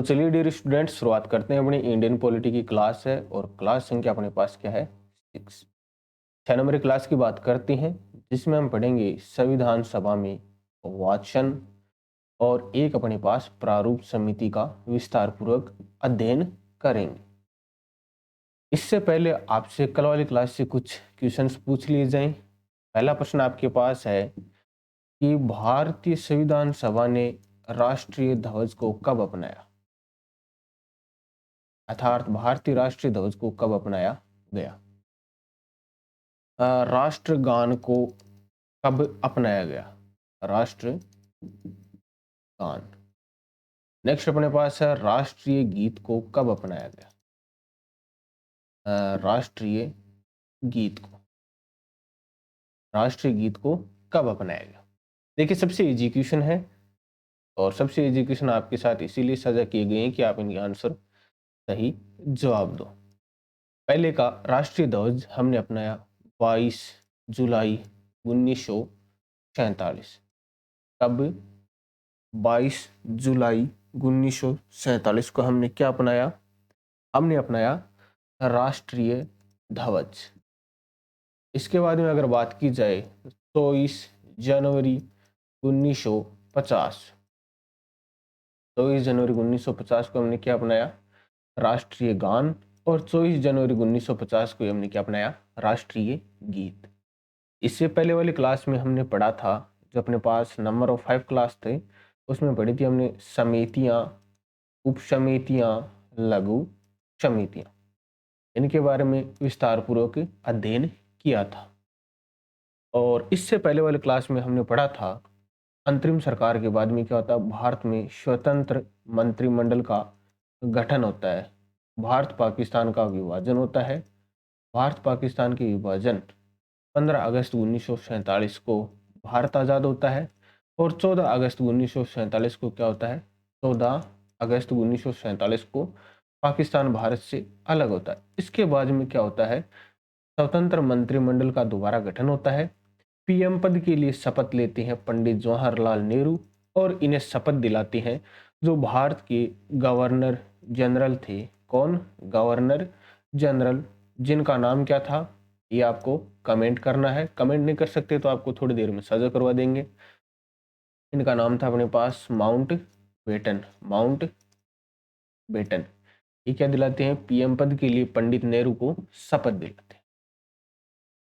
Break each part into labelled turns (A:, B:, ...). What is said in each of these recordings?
A: तो चलिए dear students, शुरुआत करते हैं। अपनी इंडियन पॉलिटी की क्लास है और क्लास संख्या अपने पास क्या है? 6। 6 नंबर की क्लास की बात करते हैं, जिसमें हम पढ़ेंगे संविधान सभा में वाचन और एक अपने पास प्रारूप समिति का विस्तार पूर्वक अध्ययन करेंगे। इससे पहले आपसे कल वाली क्लास से कुछ क्वेश्चंस पूछ लिए जाएं। पहला प्रश्न आपके पास है कि भारतीय संविधान सभा ने राष्ट्रीय ध्वज को कब अपनाया? अर्थात भारतीय राष्ट्रीय ध्वज को कब अपनाया गया? राष्ट्रगान को कब अपनाया गया? राष्ट्रगान। नेक्स्ट अपने पास है राष्ट्रीय गीत को कब अपनाया गया? राष्ट्रीय गीत को कब अपनाया गया? देखिए, सबसे इजी क्वेश्चन है और सबसे इजी क्वेश्चन आपके साथ इसीलिए साझा किए गए हैं कि आप इनके आंसर सही जवाब दो। पहले का राष्ट्रीय ध्वज हमने अपनाया 22 जुलाई 1947। कब? 22 जुलाई 1947 को हमने क्या अपनाया? हमने अपनाया राष्ट्रीय ध्वज। इसके बाद में अगर बात की जाए 24 जनवरी 1950, 24 जनवरी 1950 को हमने क्या अपनाया? राष्ट्रीय गान। और 24 जनवरी 1950 को हमने क्या अपनाया? राष्ट्रीय गीत। इससे पहले वाली क्लास में हमने पढ़ा था, जो अपने पास नंबर ऑफ 5 क्लास थे, उसमें पढ़ी थी हमने समितियां, उप समितियां, लघु समितियां। इनके बारे में विस्तार पूर्वक अध्ययन किया था। और इससे पहले वाले क्लास में हमने पढ़ा था अंतरिम सरकार के बाद में क्या होता है? भारत में स्वतंत्र मंत्रिमंडल का गठन होता है, भारत पाकिस्तान का विभाजन होता है। भारत पाकिस्तान के विभाजन 15 अगस्त 1947 को भारत आज़ाद होता है और 14 अगस्त 1947 को क्या होता है? 14 अगस्त 1947 को पाकिस्तान भारत से अलग होता है। इसके बाद में क्या होता है? स्वतंत्र मंत्रिमंडल का दोबारा गठन होता है। पीएम पद के लिए शपथ लेते हैं पंडित जवाहरलाल नेहरू और इन्हें शपथ दिलाते हैं जो भारत के गवर्नर जनरल थे। कौन? गवर्नर जनरल, जिनका नाम क्या था? ये आपको कमेंट करना है। कमेंट नहीं कर सकते तो आपको थोड़ी देर में साझा करवा देंगे। इनका नाम था अपने पास माउंट बेटन। Mountbatten. ये क्या दिलाते हैं? पीएम पद के लिए पंडित नेहरू को शपथ दिलाते हैं।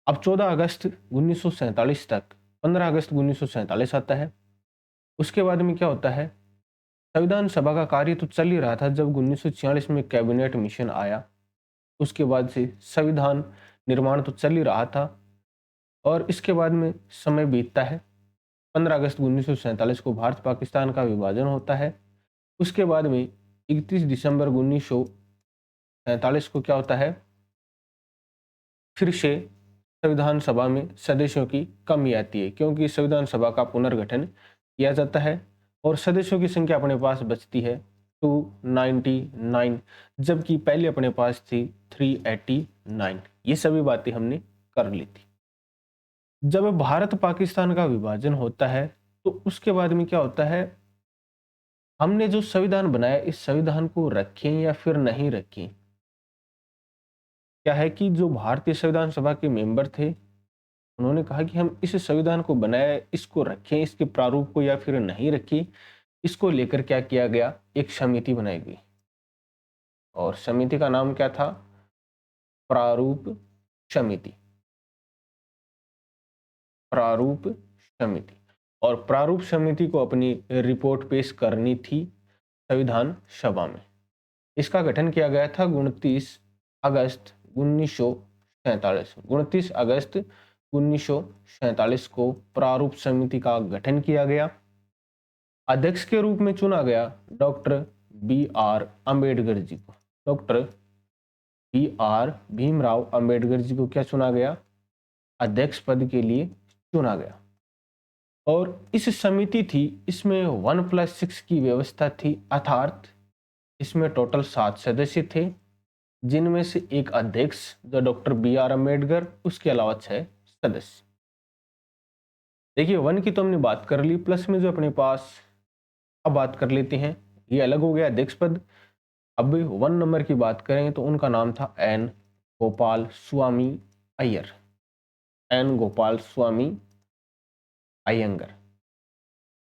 A: अब 14 अगस्त 1947 तक 15 अगस्त 1947 आता है। उसके बाद में क्या होता है? संविधान सभा का कार्य तो चल ही रहा था जब 1946 में कैबिनेट मिशन आया। उसके बाद से संविधान निर्माण तो चल ही रहा था और इसके बाद में समय बीतता है। 15 अगस्त 1947 को भारत पाकिस्तान का विभाजन होता है। उसके बाद में 31 दिसंबर 1947 को क्या होता है? फिर से संविधान सभा में सदस्यों की कमी आती है, क्योंकि संविधान सभा का पुनर्गठन किया जाता है और सदस्यों की संख्या अपने पास बचती है 299, जबकि पहले अपने पास थी 389। ये सभी बातें हमने कर ली थी। जब भारत पाकिस्तान का विभाजन होता है तो उसके बाद में क्या होता है? हमने जो संविधान बनाया, इस संविधान को रखें या फिर नहीं रखें। क्या है कि जो भारतीय संविधान सभा के मेंबर थे, उन्होंने कहा कि हम इस संविधान को बनाए, इसको रखें, इसके प्रारूप को या फिर नहीं रखें। इसको लेकर क्या किया गया? एक समिति बनाई गई और समिति का नाम क्या था? प्रारूप समिति। प्रारूप समिति। और प्रारूप समिति को अपनी रिपोर्ट पेश करनी थी संविधान सभा में। इसका गठन किया गया था 29 अगस्त 1947। 29 अगस्त 1947 को प्रारूप समिति का गठन किया गया। अध्यक्ष के रूप में चुना गया डॉक्टर B.R. अम्बेडकर जी को। Doctor B.R. भीमराव अम्बेडकर जी को क्या चुना गया? अध्यक्ष पद के लिए चुना गया। और इस समिति थी, इसमें 1+6 की व्यवस्था थी, अर्थात इसमें टोटल 7 सदस्य थे, जिनमें से एक अध्यक्ष जो डॉक्टर B.R. अम्बेडकर, उसके अलावा 6 सदस्य। देखिए 1 की तो हमने बात कर ली, प्लस में जो अपने पास अब बात कर लेते हैं ये अलग हो गया अध्यक्ष पद। अब 1 नंबर की बात करें तो उनका नाम था एन गोपाल स्वामी अय्यर, एन गोपाल स्वामी अयंगर।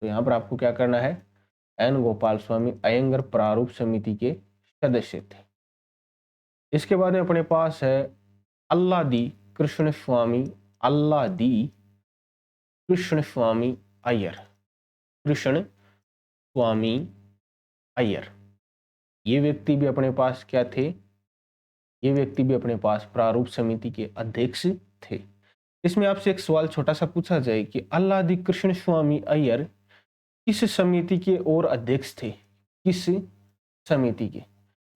A: तो यहाँ पर आपको क्या करना है, एन गोपाल स्वामी अयंगर प्रारूप समिति के सदस्य थे। इसके बाद में अपने पास है अल्लादी कृष्ण स्वामी, अल्लादी कृष्ण स्वामी अय्यर, कृष्ण स्वामी अय्यर। ये व्यक्ति भी अपने पास क्या थे, ये व्यक्ति भी अपने पास प्रारूप समिति के अध्यक्ष थे। इसमें आपसे एक सवाल छोटा सा पूछा जाए कि अल्लादी कृष्ण स्वामी अय्यर किस समिति के और अध्यक्ष थे, किस समिति के।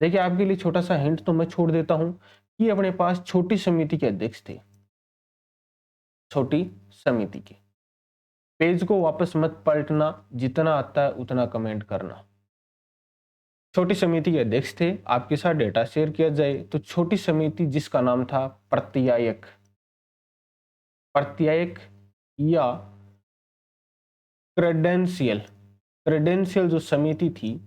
A: देखिए आपके लिए छोटा सा हिंट तो मैं छोड़ देता हूं कि अपने पास छोटी समिति के अध्यक्ष थे, छोटी समिति के। पेज को वापस मत पलटना, जितना आता है उतना कमेंट करना। छोटी समिति के अध्यक्ष थे। आपके साथ डेटा शेयर किया जाए तो छोटी समिति जिसका नाम था प्रत्यायक, प्रत्यायक या क्रेडेंशियल, क्रेडेंशियल जो समिति थी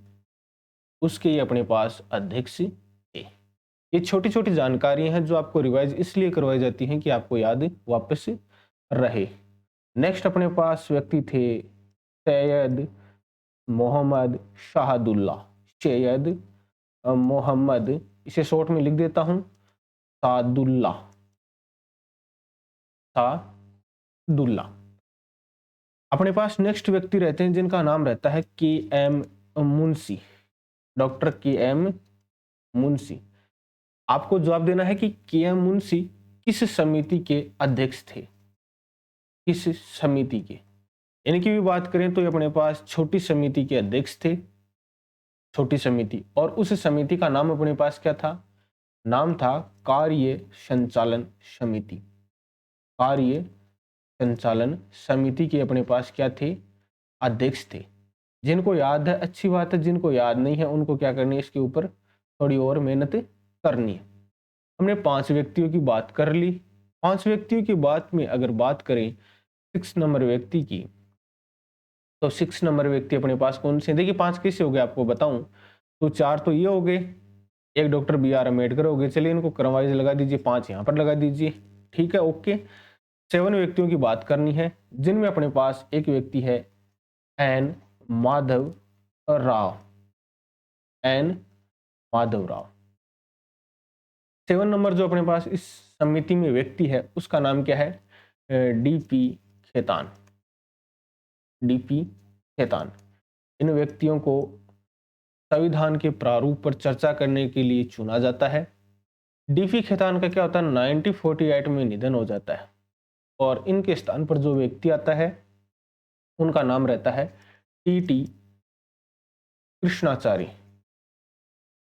A: उसके ये अपने पास अध्यक्ष थे। ये छोटी छोटी जानकारी हैं जो आपको रिवाइज इसलिए करवाई जाती हैं कि आपको याद वापस रहे। नेक्स्ट अपने पास व्यक्ति थे सैयद मोहम्मद शाहदुल्ला, सैयद मोहम्मद, इसे शॉर्ट में लिख देता हूं सादुल्ला, सादुल्ला। अपने पास नेक्स्ट व्यक्ति रहते हैं जिनका नाम रहता है के एम मुंशी, डॉक्टर के एम मुंशी। आपको जवाब देना है कि के एम मुंशी किस समिति के अध्यक्ष थे, किस समिति के। इनकी भी बात करें तो ये अपने पास छोटी समिति के अध्यक्ष थे, छोटी समिति। और उस समिति का नाम अपने पास क्या था, नाम था कार्य संचालन समिति, कार्य संचालन समिति के अपने पास क्या थे, अध्यक्ष थे। जिनको याद है अच्छी बात है, जिनको याद नहीं है उनको क्या करनी है, इसके ऊपर थोड़ी और मेहनत करनी है। हमने 5 व्यक्तियों की बात कर ली। 5 व्यक्तियों की बात में अगर बात करें 6 नंबर व्यक्ति की, तो 6 नंबर व्यक्ति अपने पास कौन से, देखिए 5 कैसे हो गए आपको बताऊं तो 4 तो ये हो गए, एक डॉक्टर बी आर अम्बेडकर हो गए। चलिए इनको क्रमवाइज लगा दीजिए, 5 यहाँ पर लगा दीजिए, ठीक है ओके। 7 व्यक्तियों की बात करनी है जिनमें अपने पास एक व्यक्ति है N Madhav Rao, N Madhav Rao. 7 number जो अपने पास इस समिति में व्यक्ति है उसका नाम क्या है, डीपी खेतान, डीपी खेतान। इन व्यक्तियों को संविधान के प्रारूप पर चर्चा करने के लिए चुना जाता है। डीपी खेतान का क्या होता है, 1948 में निधन हो जाता है और इनके स्थान पर जो व्यक्ति आता है उनका नाम रहता है टीटी कृष्णाचारी,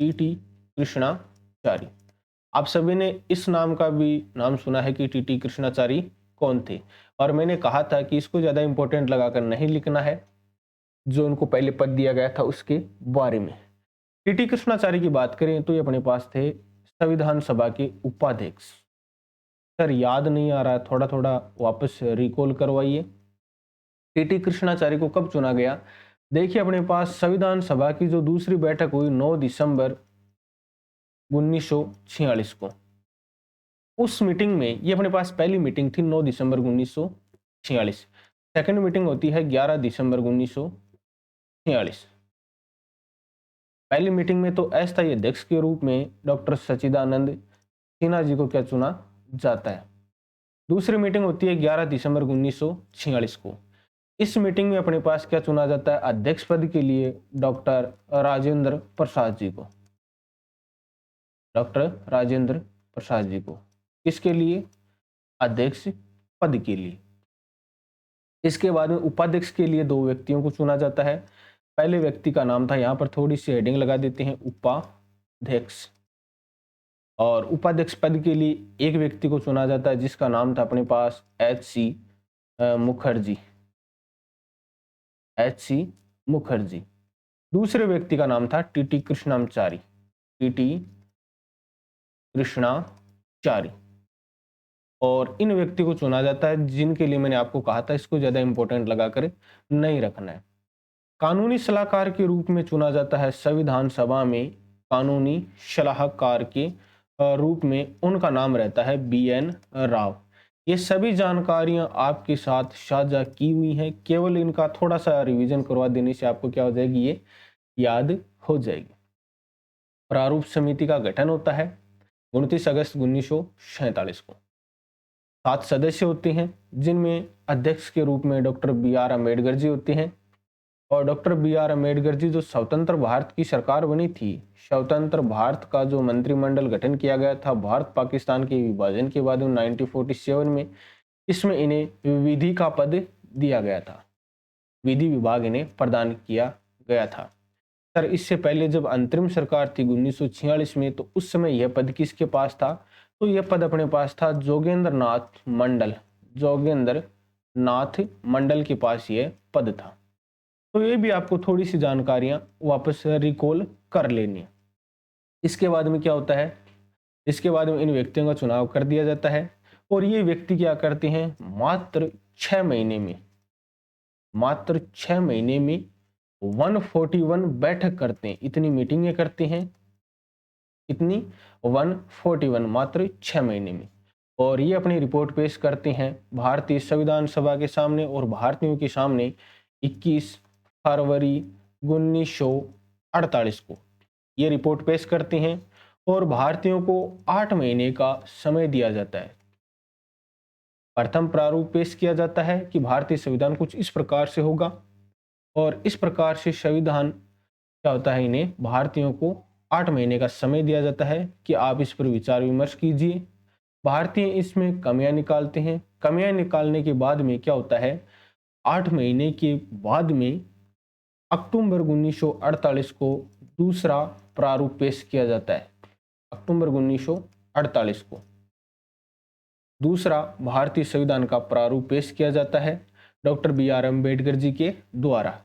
A: टीटी कृष्णाचारी। आप सभी ने इस नाम का भी नाम सुना है कि टीटी कृष्णाचारी कौन थे, और मैंने कहा था कि इसको ज्यादा इंपॉर्टेंट लगाकर नहीं लिखना है, जो उनको पहले पद दिया गया था उसके बारे में। टीटी कृष्णाचारी की बात करें तो ये अपने पास थे संविधान सभा के उपाध्यक्ष। सर याद नहीं आ रहा है, थोड़ा थोड़ा वापस रिकॉल करवाइए। टीटी कृष्णाचारी को कब चुना गया, देखिए अपने पास संविधान सभा की जो दूसरी बैठक हुई 9 दिसंबर 1946 को, उस मीटिंग में ये अपने पास पहली मीटिंग थी 9 दिसंबर 1946। सेकंड मीटिंग होती है 11 दिसंबर 1946। पहली मीटिंग में तो अस्थायी अध्यक्ष के रूप में डॉक्टर सच्चिदानंद सिन्हा जी को क्या चुना जाता है। दूसरी मीटिंग होती है 11 दिसंबर 1946 को। इस मीटिंग में अपने पास क्या चुना जाता है, अध्यक्ष पद के लिए डॉक्टर राजेंद्र प्रसाद जी को, डॉक्टर राजेंद्र प्रसाद जी को। किसके लिए, अध्यक्ष पद के लिए। इसके बाद में उपाध्यक्ष के लिए 2 व्यक्तियों को चुना जाता है। पहले व्यक्ति का नाम था, यहाँ पर थोड़ी सी हेडिंग लगा देते हैं, उपाध्यक्ष। और उपाध्यक्ष पद के लिए एक व्यक्ति को चुना जाता है जिसका नाम था अपने पास HC मुखर्जी, HC मुखर्जी। दूसरे व्यक्ति का नाम था टीटी कृष्णाचारी, टीटी कृष्णाचारी। और इन व्यक्ति को चुना जाता है जिनके लिए मैंने आपको कहा था इसको ज्यादा इंपॉर्टेंट लगाकर नहीं रखना है। कानूनी सलाहकार के रूप में चुना जाता है संविधान सभा में। कानूनी सलाहकार के रूप में उनका नाम रहता है BN राव। ये सभी जानकारियां आपके साथ साझा की हुई हैं, केवल इनका थोड़ा सा रिवीजन करवा देने से आपको क्या हो जाएगी, ये याद हो जाएगी। प्रारूप समिति का गठन होता है 29 अगस्त 1947 को। 7 सदस्य होते हैं, जिनमें अध्यक्ष के रूप में डॉक्टर BR अम्बेडकर जी होते हैं। और डॉक्टर BR अम्बेडकर जी जो स्वतंत्र भारत की सरकार बनी थी, स्वतंत्र भारत का जो मंत्रिमंडल गठन किया गया था भारत पाकिस्तान के विभाजन के बाद 1947 में, इसमें इन्हें विधि का पद दिया गया था, विधि विभाग इन्हें प्रदान किया गया था। सर इससे पहले जब अंतरिम सरकार थी 1946 में, तो उस समय यह पद किसके पास था, तो यह पद अपने पास था जोगेंद्र नाथ मंडल के पास यह पद था। तो ये भी आपको थोड़ी सी जानकारियां वापस रिकॉल कर लेनी है। इसके बाद में क्या होता है, इसके बाद में इन व्यक्तियों का चुनाव कर दिया जाता है और ये व्यक्ति क्या करते हैं, मात्र 6 महीने में 141 बैठक करते हैं, इतनी मीटिंगें करते हैं, इतनी 141 मात्र 6 महीने में। और ये अपनी रिपोर्ट पेश करते हैं भारतीय संविधान सभा के सामने और भारतीयों के सामने 21 फरवरी 1948 को ये रिपोर्ट पेश करते हैं और भारतीयों को 8 महीने का समय दिया जाता है। प्रथम प्रारूप पेश किया जाता है कि भारतीय संविधान कुछ इस प्रकार से होगा और इस प्रकार से संविधान क्या होता है, इन्हें भारतीयों को 8 महीने का समय दिया जाता है कि आप इस पर विचार विमर्श कीजिए। भारतीय इसमें कमियां निकालते हैं। कमियां निकालने के बाद में क्या होता है, 8 महीने के बाद में अक्टूबर 1948 को दूसरा प्रारूप पेश किया जाता है। अक्टूबर 1948 को दूसरा भारतीय संविधान का प्रारूप पेश किया जाता है डॉक्टर BR अम्बेडकर जी के द्वारा।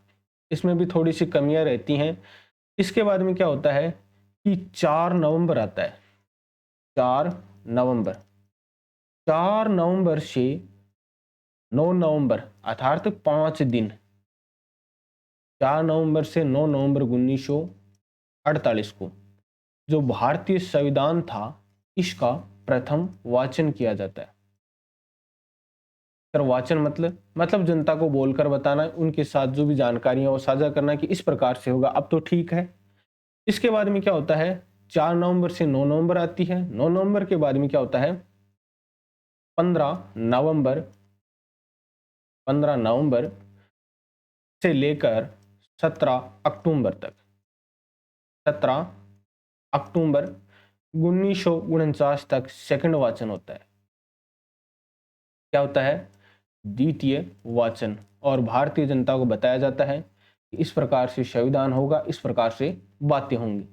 A: इसमें भी थोड़ी सी कमियां रहती हैं। इसके बाद में क्या होता है कि 4 नवंबर आता है, 4 नवंबर से 9 नवंबर अर्थात 5 दिन, 4 नवंबर से 9 नवंबर 1948 को जो भारतीय संविधान था, इसका प्रथम वाचन किया जाता है। वाचन मतलब जनता को बोलकर बताना, उनके साथ जो भी जानकारियां वो साझा करना कि इस प्रकार से होगा, अब तो ठीक है। इसके बाद में क्या होता है, 4 नवंबर से 9 नवंबर आती है। 9 नवंबर के बाद में क्या होता है, 15 नवंबर से लेकर 17 अक्टूबर तक, 17 अक्टूबर 1949 तक सेकंड वाचन होता है। क्या होता है, द्वितीय वाचन। और भारतीय जनता को बताया जाता है कि इस प्रकार से संविधान होगा, इस प्रकार से बातें होंगी।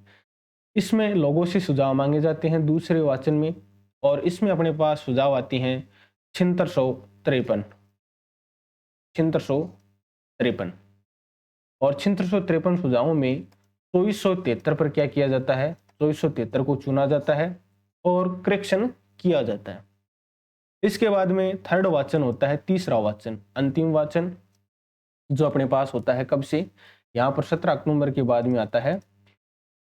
A: इसमें लोगों से सुझाव मांगे जाते हैं दूसरे वाचन में, और इसमें अपने पास सुझाव आते हैं 653 और 653 सुझावों में 2473 पर क्या किया जाता है, 2473 को चुना जाता है और करेक्शन किया जाता है। इसके बाद में थर्ड वाचन होता है, तीसरा वाचन, अंतिम वाचन, जो अपने पास होता है कब से, यहाँ पर 17 अक्टूबर के बाद में आता है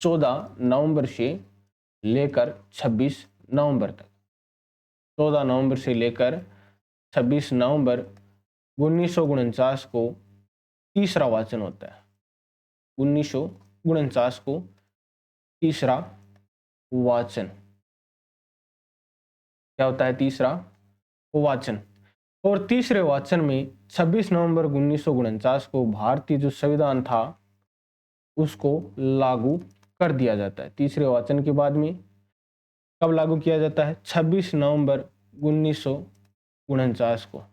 A: 14 नवंबर से लेकर 26 नवंबर तक। 14 नवंबर से लेकर 26 नवंबर 1949 को तीसरा वाचन होता है। 1949 को तीसरा वाचन क्या होता है, तीसरा वाचन। और तीसरे वाचन में 26 नवंबर 1949 को भारतीय जो संविधान था उसको लागू कर दिया जाता है। तीसरे वाचन के बाद में कब लागू किया जाता है, 26 नवंबर 1949 को।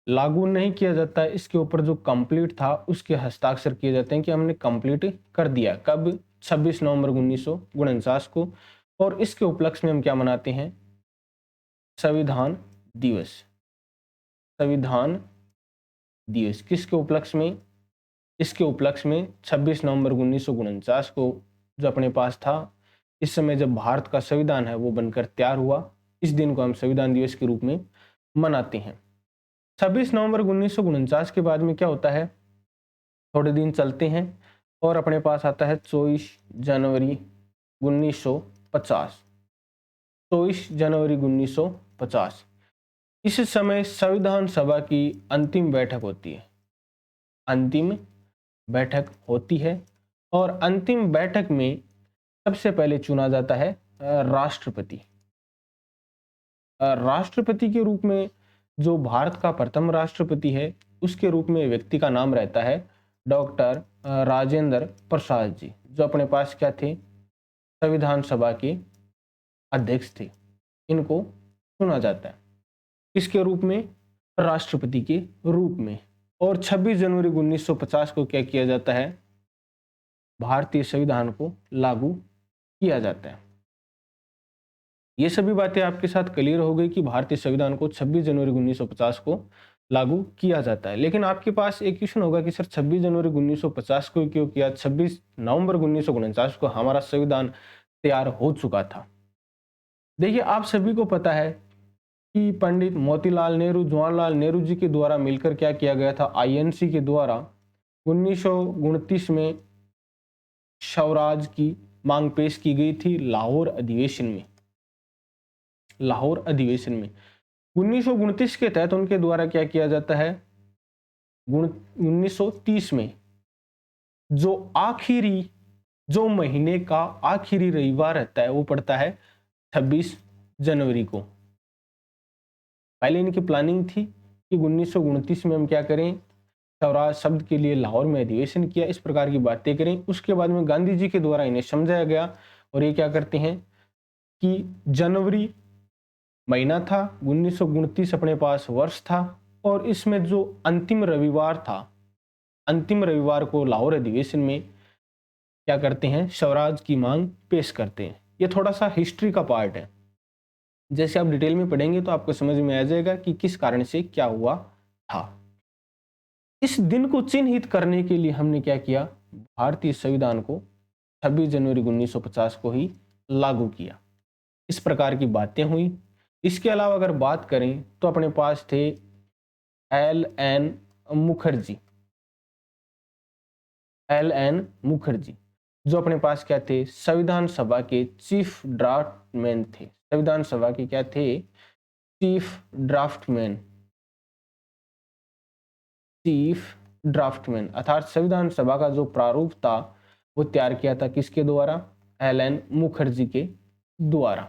A: लागू नहीं किया जाता है, इसके ऊपर जो कंप्लीट था उसके हस्ताक्षर किए जाते हैं कि हमने कंप्लीट कर दिया। कब, 26 नवंबर 1949 को। और इसके उपलक्ष्य में हम क्या मनाते हैं, संविधान दिवस। संविधान दिवस किसके उपलक्ष्य में, इसके उपलक्ष्य में 26 नवंबर 1949 को जो अपने पास था, इस समय जब भारत का संविधान है वो बनकर तैयार हुआ, इस दिन को हम संविधान दिवस के रूप में मनाते हैं। 26 नवंबर 1949 के बाद में क्या होता है, थोड़े दिन चलते हैं और अपने पास आता है 24 जनवरी 1950। 24 जनवरी 1950, इस समय संविधान सभा की अंतिम बैठक होती है। अंतिम बैठक होती है और अंतिम बैठक में सबसे पहले चुना जाता है राष्ट्रपति। राष्ट्रपति के रूप में जो भारत का प्रथम राष्ट्रपति है, उसके रूप में व्यक्ति का नाम रहता है डॉक्टर राजेंद्र प्रसाद जी, जो अपने पास क्या थे, संविधान सभा के अध्यक्ष थे। इनको चुना जाता है किसके रूप में, राष्ट्रपति के रूप में। और 26 जनवरी 1950 को क्या किया जाता है, भारतीय संविधान को लागू किया जाता है। ये सभी बातें आपके साथ क्लियर हो गई कि भारतीय संविधान को 26 जनवरी 1950 को लागू किया जाता है। लेकिन आपके पास एक क्वेश्चन होगा कि सर 26 जनवरी 1950 को क्यों किया, 26 नवंबर 1949 को हमारा संविधान तैयार हो चुका था। देखिए, आप सभी को पता है कि पंडित मोतीलाल नेहरू, जवाहरलाल नेहरू जी के द्वारा मिलकर क्या किया गया था, आईएनसी के द्वारा 1929 में स्वराज की मांग पेश की गई थी लाहौर अधिवेशन में। लाहौर अधिवेशन में 1929 के तहत उनके द्वारा क्या किया जाता है, 1930 में जो महीने का आखिरी रविवार रहता है वो पड़ता है 26 जनवरी को। पहले इनकी प्लानिंग थी कि 1929 में हम क्या करें, स्वराज शब्द के लिए लाहौर में अधिवेशन किया, इस प्रकार की बातें करें। उसके बाद में गांधी जी के द्वारा इन्हें समझाया गया और ये क्या करते हैं कि जनवरी महीना था, 1929 अपने पास वर्ष था और इसमें जो अंतिम रविवार था, अंतिम रविवार को लाहौर अधिवेशन में क्या करते हैं, स्वराज की मांग पेश करते हैं। ये थोड़ा सा हिस्ट्री का पार्ट है, जैसे आप डिटेल में पढ़ेंगे तो आपको समझ में आ जाएगा कि किस कारण से क्या हुआ था। इस दिन को चिन्हित करने के लिए हमने क्या किया, भारतीय संविधान को 26 जनवरी 1950 को ही लागू किया। इस प्रकार की बातें हुई। इसके अलावा अगर बात करें तो अपने पास थे एल.एन. मुखर्जी। एल.एन. मुखर्जी जो अपने पास क्या थे, संविधान सभा के चीफ ड्राफ्टमैन थे। संविधान सभा के क्या थे, चीफ ड्राफ्टमैन। चीफ ड्राफ्टमैन अर्थात संविधान सभा का जो प्रारूप था वो तैयार किया था किसके द्वारा, एल.एन. मुखर्जी के द्वारा।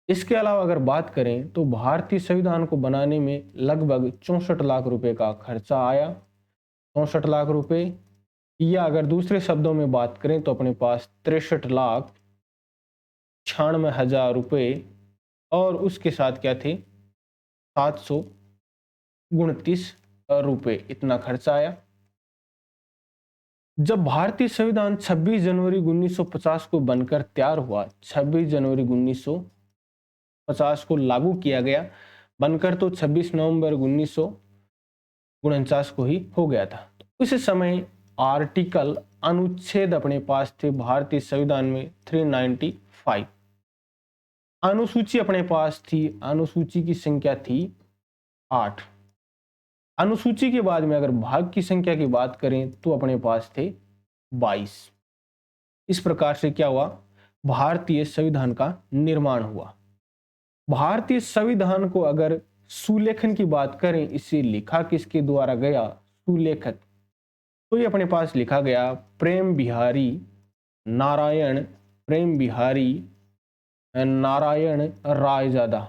A: इसके अलावा अगर बात करें तो भारतीय संविधान को बनाने में लगभग 64 लाख रुपए का खर्चा आया। 64 लाख रुपए, या अगर दूसरे शब्दों में बात करें तो अपने पास 63,96,000 रुपए और उसके साथ क्या थे 729 रुपए, इतना खर्चा आया। जब भारतीय संविधान 26 जनवरी 1950 को बनकर तैयार हुआ, 26 जनवरी 1950 को लागू किया गया, बनकर तो 26 नवंबर 1949 को ही हो गया था। उस समय आर्टिकल अनुच्छेद अपने पास थे भारतीय संविधान में 395। अनुसूची अपने पास थी, अनुसूची की संख्या थी 8। अनुसूची के बाद में अगर भाग की संख्या की बात करें तो अपने पास थे 22। इस प्रकार से क्या हुआ, भारतीय संविधान का निर्माण हुआ। भारतीय संविधान को अगर सुलेखन की बात करें, इसे लिखा किसके द्वारा गया, सुलेखक, तो ये अपने पास लिखा गया प्रेम बिहारी नारायण रायजादा।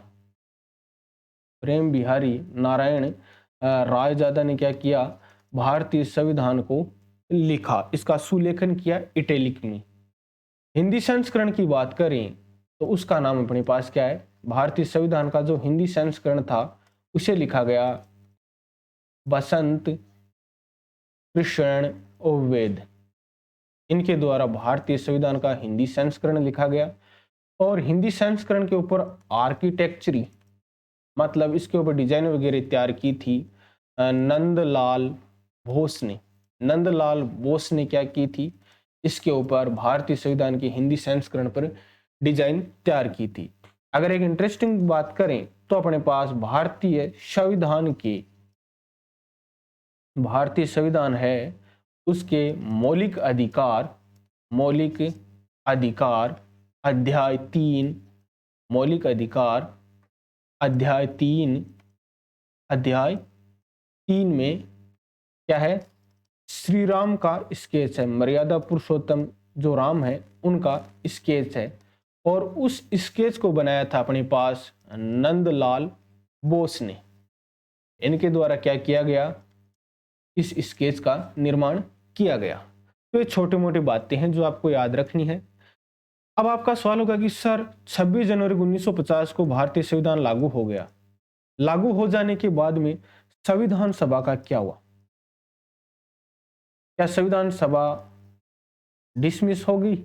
A: प्रेम बिहारी नारायण रायजादा ने क्या किया, भारतीय संविधान को लिखा, इसका सुलेखन किया इटैलिक में। हिंदी संस्करण की बात करें तो उसका नाम अपने पास क्या है, भारतीय संविधान का जो हिंदी संस्करण था उसे लिखा गया बसंत कृष्ण ओवेद। इनके द्वारा भारतीय संविधान का हिंदी संस्करण लिखा गया और हिंदी संस्करण के ऊपर आर्किटेक्चरी मतलब इसके ऊपर डिजाइन वगैरह तैयार की थी नंदलाल बोस ने। नंदलाल बोस ने क्या की थी, इसके ऊपर भारतीय संविधान के हिंदी संस्करण पर डिजाइन तैयार की थी। अगर एक इंटरेस्टिंग बात करें तो अपने पास भारतीय संविधान है, उसके मौलिक अधिकार अध्याय 3 में क्या है, श्री राम का स्केच है, मर्यादा पुरुषोत्तम जो राम है उनका स्केच है, और उस स्केच को बनाया था अपने पास नंदलाल बोस ने। इनके द्वारा क्या किया गया, इस स्केच का निर्माण किया गया। तो ये छोटी मोटी बातें हैं जो आपको याद रखनी है। अब आपका सवाल होगा कि सर 26 जनवरी 1950 को भारतीय संविधान लागू हो गया, लागू हो जाने के बाद में संविधान सभा का क्या हुआ? क्या संविधान सभा डिसमिस हो गई?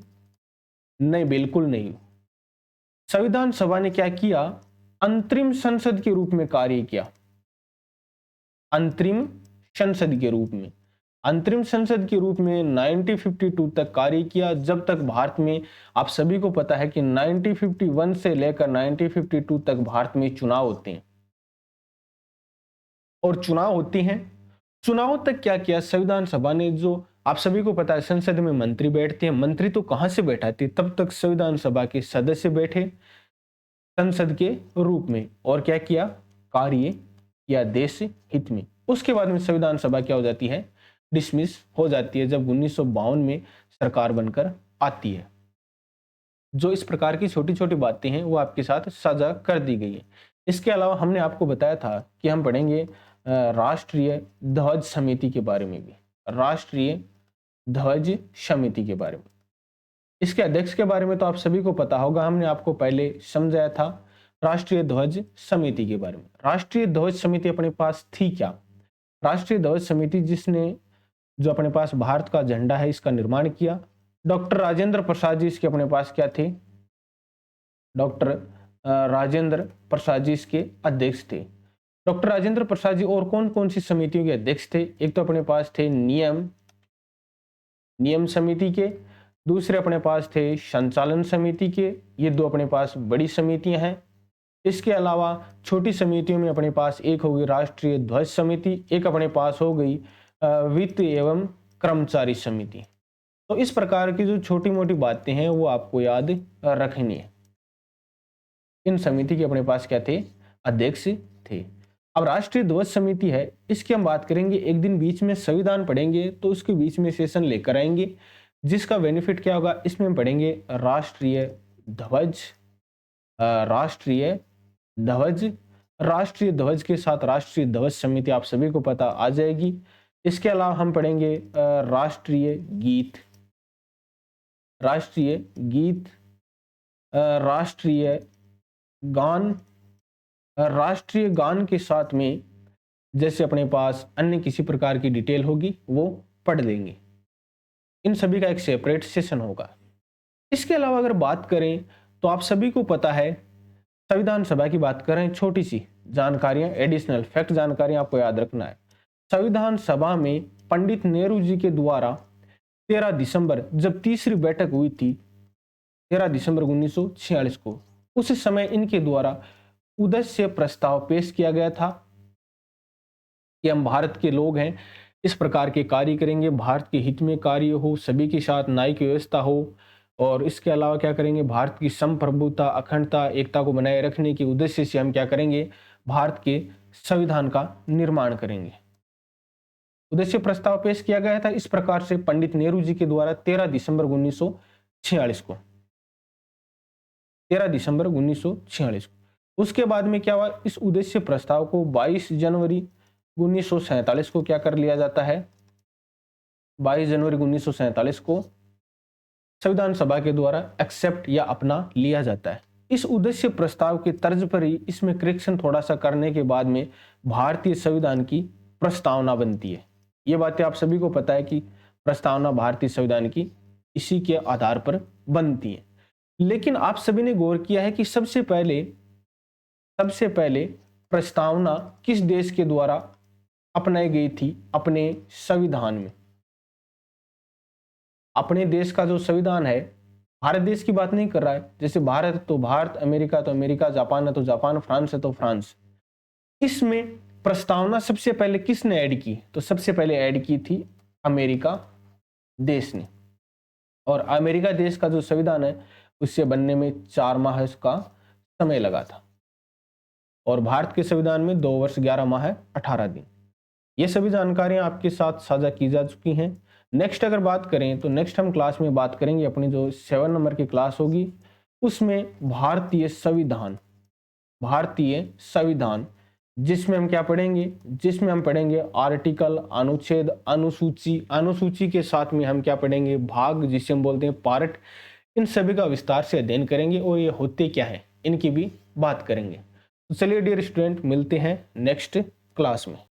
A: नहीं, बिल्कुल नहीं। संविधान सभा ने क्या किया, अंतरिम संसद के रूप में कार्य किया। अंतरिम संसद के रूप में 1952 तक कार्य किया, जब तक भारत में, आप सभी को पता है कि 1951 से लेकर 1952 तक भारत में चुनाव होते हैं, और चुनाव तक क्या किया संविधान सभा ने, जो आप सभी को पता है संसद में मंत्री बैठते हैं, मंत्री तो कहां से बैठाते, तब तक संविधान सभा के सदस्य बैठे संसद के रूप में, और क्या किया, कार्य किया देश हित में। उसके बाद में संविधान सभा क्या हो जाती है, डिसमिस हो जाती है, जब 1952 में सरकार बनकर आती है। जो इस प्रकार की छोटी छोटी बातें हैं वो आपके साथ साझा कर दी गई है। इसके अलावा हमने आपको बताया था कि हम पढ़ेंगे राष्ट्रीय ध्वज समिति के बारे में भी, राष्ट्रीय ध्वज समिति के बारे में। इसके अध्यक्ष के बारे में तो आप सभी को पता होगा, हमने आपको पहले समझाया था राष्ट्रीय ध्वज समिति के बारे में। राष्ट्रीय ध्वज समिति अपने पास थी क्या, राष्ट्रीय ध्वज समिति जिसने, जो अपने पास भारत का झंडा है इसका निर्माण किया, डॉक्टर राजेंद्र प्रसाद जी इसके अपने पास क्या थे, डॉक्टर राजेंद्र प्रसाद जी इसके अध्यक्ष थे। डॉक्टर राजेंद्र प्रसाद जी और कौन कौन सी समितियों के अध्यक्ष थे, एक तो अपने पास थे नियम समिति के, दूसरे अपने पास थे संचालन समिति के, ये दो अपने पास बड़ी समितियां हैं। इसके अलावा छोटी समितियों में अपने पास एक हो गई राष्ट्रीय ध्वज समिति, एक अपने पास हो गई वित्त एवं कर्मचारी समिति। तो इस प्रकार की जो छोटी मोटी बातें हैं वो आपको याद रखनी है। इन समिति के अपने पास क्या थे, अध्यक्ष थे। अब राष्ट्रीय ध्वज समिति है, इसकी हम बात करेंगे, एक दिन बीच में संविधान पढ़ेंगे तो उसके बीच में सेशन लेकर आएंगे, जिसका बेनिफिट क्या होगा, इसमें हम पढ़ेंगे राष्ट्रीय ध्वज के साथ राष्ट्रीय ध्वज समिति आप सभी को पता आ जाएगी। इसके अलावा हम पढ़ेंगे राष्ट्रीय गीत, राष्ट्रीय गान के साथ में जैसे अपने पास अन्य किसी प्रकार की डिटेल होगी वो पढ़ लेंगे। इन सभी का एक सेपरेट सेशन होगा। इसके अलावा अगर बात करें तो आप सभी को पता है, संविधान सभा की बात करें, छोटी सी जानकारियां, एडिशनल फैक्ट जानकारियां आपको याद रखना है। संविधान सभा में पंडित नेहरू जी के द्वारा 13 दिसंबर जब तीसरी बैठक हुई थी, 13 दिसंबर 1946 को, उस समय इनके द्वारा उद्देश्य प्रस्ताव पेश किया गया था कि हम भारत के लोग हैं, इस प्रकार के कार्य करेंगे, भारत के हित में कार्य हो, सभी के साथ न्यायिक व्यवस्था हो, और इसके अलावा क्या करेंगे, भारत की संप्रभुता, अखंडता, एकता को बनाए रखने के उद्देश्य से हम क्या करेंगे, भारत के संविधान का निर्माण करेंगे। उद्देश्य प्रस्ताव पेश किया गया था इस प्रकार से पंडित नेहरू जी के द्वारा 13 दिसंबर 1946 को, 13 दिसंबर 1946 को। उसके बाद में क्या हुआ, इस उद्देश्य प्रस्ताव को 22 जनवरी 1947 को क्या कर लिया जाता है, 22 जनवरी 1947 को संविधान सभा के द्वारा एक्सेप्ट या अपना लिया जाता है। इस उद्देश्य प्रस्ताव के तर्ज पर ही इसमें करेक्शन थोड़ा सा करने के बाद में भारतीय संविधान की प्रस्तावना बनती है। ये बातें आप सभी को पता है कि प्रस्तावना भारतीय संविधान की इसी के आधार पर बनती है। लेकिन आप सभी ने गौर किया है कि सबसे पहले प्रस्तावना किस देश के द्वारा अपनाई गई थी अपने संविधान में? अपने देश का जो संविधान है भारत देश की बात नहीं कर रहा है। जैसे भारत है तो भारत, अमेरिका तो अमेरिका, जापान है तो जापान, फ्रांस है तो फ्रांस। इसमें प्रस्तावना सबसे पहले किसने ऐड की? तो सबसे पहले ऐड की थी अमेरिका देश ने। और अमेरिका देश का जो संविधान है उससे बनने में 4 माह इसका समय लगा था। और भारत के संविधान में 2 वर्ष 11 माह 18 दिन। ये सभी जानकारियां आपके साथ साझा की जा चुकी हैं। नेक्स्ट अगर बात करें तो नेक्स्ट हम क्लास में बात करेंगे, अपनी जो 7 नंबर की क्लास होगी उसमें भारतीय संविधान, जिसमें हम क्या पढ़ेंगे? जिसमें हम पढ़ेंगे आर्टिकल, अनुच्छेद, अनुसूची, अनुसूची के साथ में हम क्या पढ़ेंगे? भाग, जिसे हम बोलते हैं पार्ट। इन सभी का विस्तार से अध्ययन करेंगे और ये होते क्या है इनकी भी बात करेंगे। तो चलिए डियर स्टूडेंट, मिलते हैं नेक्स्ट क्लास में।